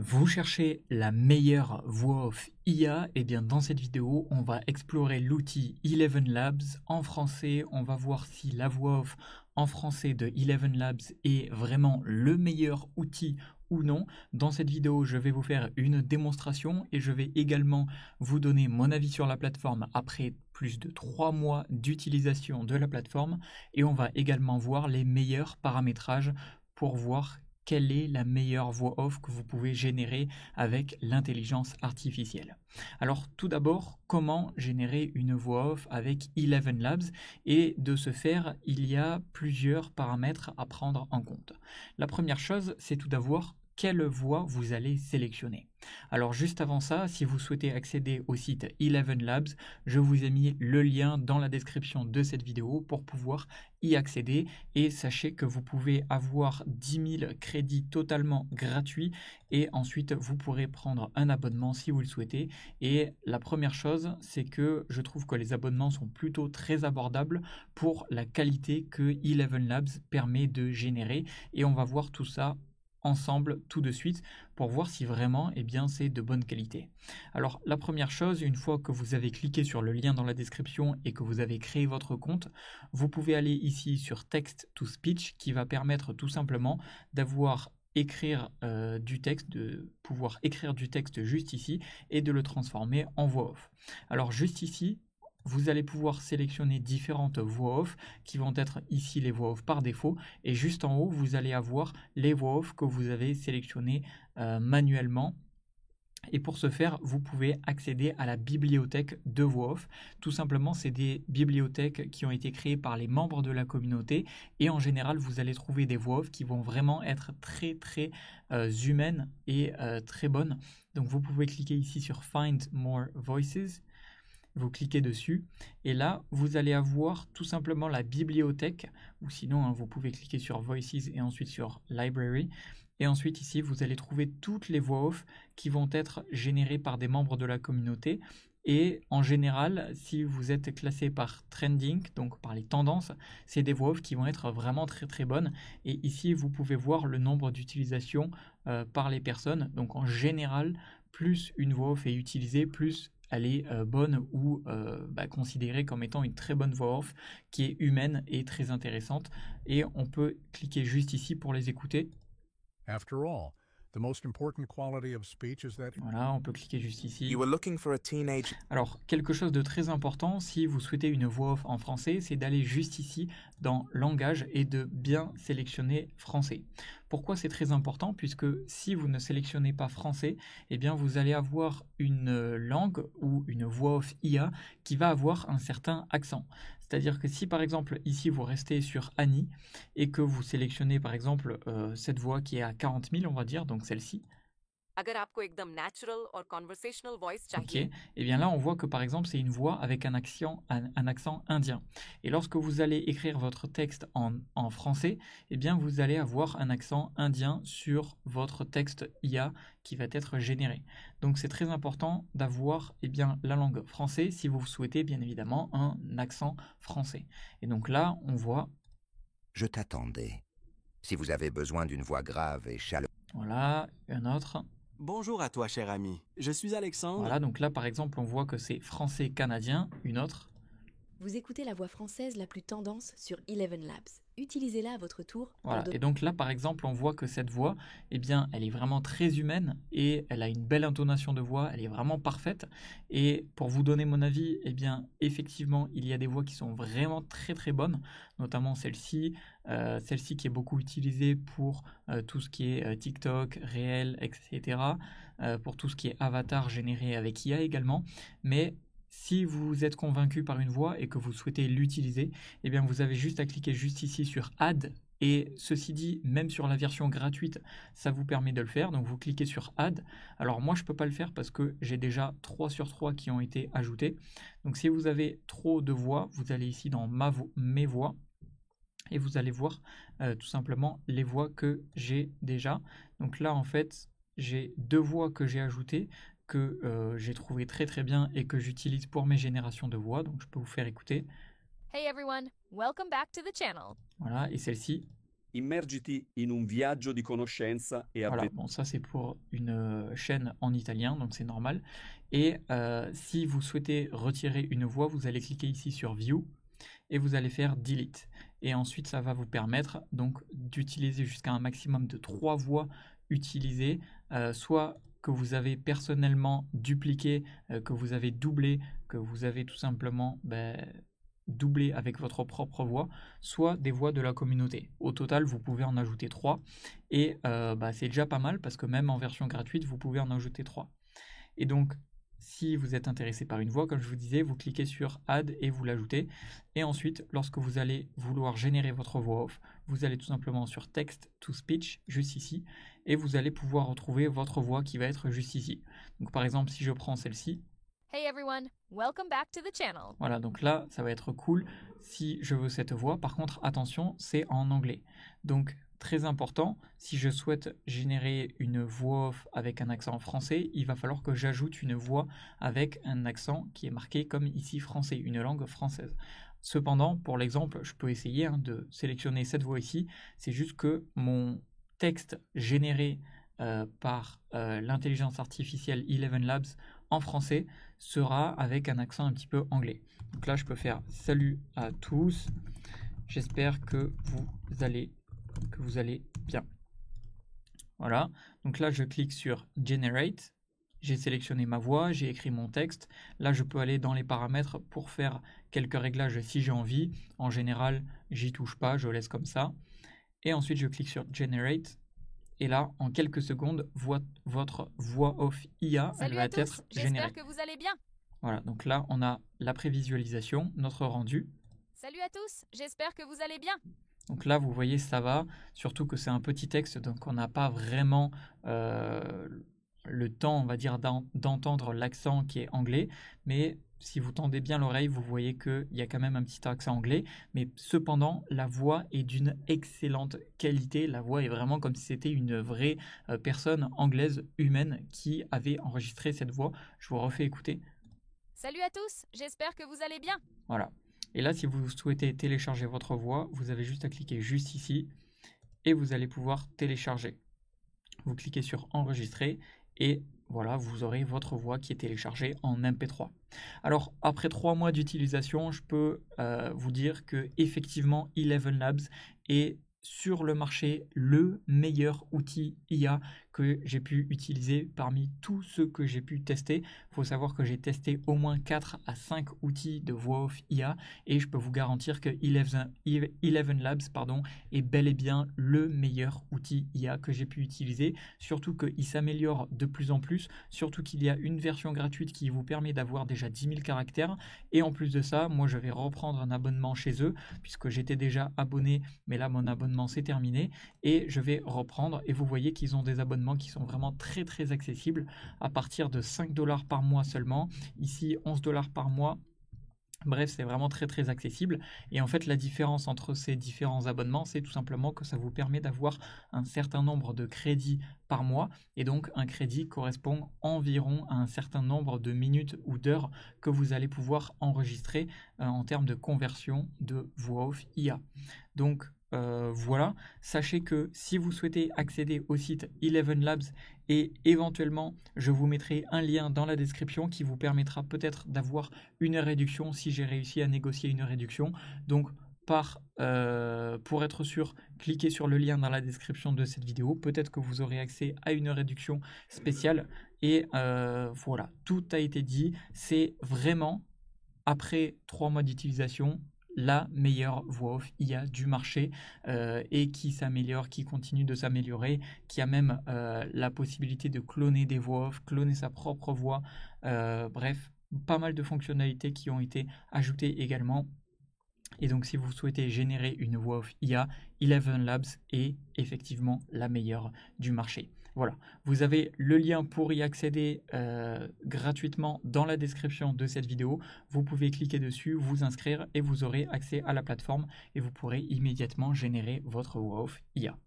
Vous cherchez la meilleure voix off IA? Eh bien, dans cette vidéo, on va explorer l'outil Eleven Labs en français. On va voir si la voix off en français de Eleven Labs est vraiment le meilleur outil ou non. Dans cette vidéo, je vais vous faire une démonstration et je vais également vous donner mon avis sur la plateforme après plus de 3 mois d'utilisation de la plateforme. Et on va également voir les meilleurs paramétrages pour voir quelle est la meilleure voix off que vous pouvez générer avec l'intelligence artificielle. Alors tout d'abord, comment générer une voix off avec Eleven Labs? Et de ce faire, il y a plusieurs paramètres à prendre en compte. La première chose, c'est tout d'abord quelle voix vous allez sélectionner. Alors juste avant ça, si vous souhaitez accéder au site Eleven Labs, je vous ai mis le lien dans la description de cette vidéo pour pouvoir y accéder et sachez que vous pouvez avoir 10 000 crédits totalement gratuits et ensuite vous pourrez prendre un abonnement si vous le souhaitez. Et la première chose, c'est que je trouve que les abonnements sont plutôt très abordables pour la qualité que Eleven Labs permet de générer et on va voir tout ça ensemble tout de suite pour voir si vraiment c'est de bonne qualité. Alors la première chose, une fois que vous avez cliqué sur le lien dans la description et que vous avez créé votre compte, vous pouvez aller ici sur Text to Speech qui va permettre tout simplement d'avoir écrire du texte, de pouvoir écrire du texte juste ici et de le transformer en voix off. Alors juste ici, vous allez pouvoir sélectionner différentes voix off qui vont être ici les voix off par défaut et juste en haut vous allez avoir les voix off que vous avez sélectionnées manuellement. Et pour ce faire, vous pouvez accéder à la bibliothèque de voix off. Tout simplement, c'est des bibliothèques qui ont été créées par les membres de la communauté. Et en général, vous allez trouver des voix off qui vont vraiment être très humaines et très bonnes. Donc vous pouvez cliquer ici sur Find More Voices. Vous cliquez dessus et là vous allez avoir tout simplement la bibliothèque ou sinon vous pouvez cliquer sur Voices et ensuite sur Library et ensuite ici vous allez trouver toutes les voix off qui vont être générées par des membres de la communauté et en général si vous êtes classé par trending, donc par les tendances, c'est des voix off qui vont être vraiment très bonnes et ici vous pouvez voir le nombre d'utilisations par les personnes. Donc en général, plus une voix off est utilisée, plus elle est bonne ou considérée comme étant une très bonne voix off qui est humaine et très intéressante. Et on peut cliquer juste ici pour les écouter. After all, the most important quality of speech is that... Voilà, on peut cliquer juste ici. You were looking for a teenage... Alors, quelque chose de très important, si vous souhaitez une voix off en français, c'est d'aller juste ici dans langage et de bien sélectionner français. Pourquoi c'est très important? Puisque si vous ne sélectionnez pas français, eh bien vous allez avoir une langue ou une voix off IA qui va avoir un certain accent. C'est-à-dire que si par exemple ici vous restez sur Annie et que vous sélectionnez par exemple cette voix qui est à 40 000, on va dire, donc celle-ci. Ok, et bien là on voit que par exemple c'est une voix avec un accent indien. Et lorsque vous allez écrire votre texte en français, eh bien vous allez avoir un accent indien sur votre texte IA qui va être généré. Donc c'est très important d'avoir la langue française si vous souhaitez bien évidemment un accent français. Et donc là on voit... Je t'attendais. Si vous avez besoin d'une voix grave et chaleureuse... Voilà, un autre... Bonjour à toi, cher ami. Je suis Alexandre. Voilà, donc là, par exemple, on voit que c'est français-canadien. Une autre. Vous écoutez la voix française la plus tendance sur Eleven Labs. Utilisez-la à votre tour. Voilà, et donc là, par exemple, on voit que cette voix, elle est vraiment très humaine et elle a une belle intonation de voix, elle est vraiment parfaite. Et pour vous donner mon avis, effectivement, il y a des voix qui sont vraiment très bonnes, notamment celle-ci qui est beaucoup utilisée pour tout ce qui est TikTok, réel, etc. Pour tout ce qui est avatar généré avec IA également. Mais si vous êtes convaincu par une voix et que vous souhaitez l'utiliser, eh bien vous avez juste à cliquer juste ici sur Add. Et ceci dit, même sur la version gratuite, ça vous permet de le faire. Donc vous cliquez sur Add. Alors moi, je ne peux pas le faire parce que j'ai déjà 3 sur 3 qui ont été ajoutés. Donc si vous avez trop de voix, vous allez ici dans Mes voix. Et vous allez voir tout simplement les voix que j'ai déjà. Donc là, en fait, j'ai 2 voix que j'ai ajoutées, que j'ai trouvé très bien et que j'utilise pour mes générations de voix. Donc je peux vous faire écouter. Hey everyone, welcome back to the channel. Voilà, et celle-ci. immergiti in un viaggio di conoscenza e Voilà, avventura. bon, ça c'est pour une chaîne en italien, donc c'est normal. Et si vous souhaitez retirer une voix, vous allez cliquer ici sur View et vous allez faire Delete. Et ensuite, ça va vous permettre donc d'utiliser jusqu'à un maximum de 3 voix utilisées, soit que vous avez personnellement dupliqué, que vous avez doublé, que vous avez tout simplement doublé avec votre propre voix, soit des voix de la communauté. Au total, vous pouvez en ajouter 3 et c'est déjà pas mal parce que même en version gratuite, vous pouvez en ajouter 3. Et donc, si vous êtes intéressé par une voix, comme je vous disais, vous cliquez sur Add et vous l'ajoutez. Et ensuite, lorsque vous allez vouloir générer votre voix off, vous allez tout simplement sur Text to Speech, juste ici, et vous allez pouvoir retrouver votre voix qui va être juste ici. Donc par exemple, si je prends celle-ci, Hey everyone, welcome back to the channel. voilà, donc là, ça va être cool si je veux cette voix. Par contre, attention, c'est en anglais. Donc, très important, si je souhaite générer une voix off avec un accent français, il va falloir que j'ajoute une voix avec un accent qui est marqué comme ici français, une langue française. Cependant, pour l'exemple, je peux essayer de sélectionner cette voix ici. C'est juste que mon texte généré par l'intelligence artificielle Eleven Labs en français sera avec un accent un petit peu anglais. Donc là, je peux faire « Salut à tous, j'espère que vous allez bien ». Voilà, donc là, je clique sur « Generate ». J'ai sélectionné ma voix, j'ai écrit mon texte. Là, je peux aller dans les paramètres pour faire quelques réglages si j'ai envie. En général, j'y touche pas, je laisse comme ça. Et ensuite, je clique sur « Generate ». Et là, en quelques secondes, votre voix off IA elle va être générée. J'espère que vous allez bien. Voilà, donc là, on a la prévisualisation, notre rendu. Salut à tous, j'espère que vous allez bien. Donc là, vous voyez, ça va. Surtout que c'est un petit texte, donc on n'a pas vraiment le temps, on va dire, d'entendre l'accent qui est anglais. Mais si vous tendez bien l'oreille, vous voyez qu'il y a quand même un petit accent anglais. Mais cependant, la voix est d'une excellente qualité. La voix est vraiment comme si c'était une vraie personne anglaise humaine qui avait enregistré cette voix. Je vous refais écouter. Salut à tous, j'espère que vous allez bien. Voilà. Et là, si vous souhaitez télécharger votre voix, vous avez juste à cliquer juste ici et vous allez pouvoir télécharger. Vous cliquez sur enregistrer et voilà, vous aurez votre voix qui est téléchargée en MP3. Alors, après 3 mois d'utilisation, je peux vous dire que effectivement, Eleven Labs est sur le marché le meilleur outil IA que j'ai pu utiliser parmi tous ceux que j'ai pu tester. Il faut savoir que j'ai testé au moins 4 à 5 outils de voix off IA et je peux vous garantir que Eleven Labs est bel et bien le meilleur outil IA que j'ai pu utiliser, surtout qu'il s'améliore de plus en plus, surtout qu'il y a une version gratuite qui vous permet d'avoir déjà 10 000 caractères et en plus de ça, moi je vais reprendre un abonnement chez eux puisque j'étais déjà abonné, mais là mon abonnement s'est terminé et je vais reprendre et vous voyez qu'ils ont des abonnements qui sont vraiment très très accessibles à partir de 5 $ par mois seulement, ici 11 $ par mois. Bref, c'est vraiment très très accessible et en fait la différence entre ces différents abonnements, c'est tout simplement que ça vous permet d'avoir un certain nombre de crédits par mois et donc un crédit correspond environ à un certain nombre de minutes ou d'heures que vous allez pouvoir enregistrer en termes de conversion de voix off IA. Donc voilà, sachez que si vous souhaitez accéder au site Eleven Labs et éventuellement je vous mettrai un lien dans la description qui vous permettra peut-être d'avoir une réduction si j'ai réussi à négocier une réduction. Donc pour être sûr, cliquez sur le lien dans la description de cette vidéo, peut-être que vous aurez accès à une réduction spéciale et voilà, tout a été dit, c'est vraiment après 3 mois d'utilisation la meilleure voix off IA du marché et qui s'améliore, qui continue de s'améliorer, qui a même la possibilité de cloner des voix off, cloner sa propre voix, bref, pas mal de fonctionnalités qui ont été ajoutées également. Et donc si vous souhaitez générer une voix off IA, Eleven Labs est effectivement la meilleure du marché. Voilà, vous avez le lien pour y accéder gratuitement dans la description de cette vidéo. Vous pouvez cliquer dessus, vous inscrire et vous aurez accès à la plateforme et vous pourrez immédiatement générer votre voix off IA.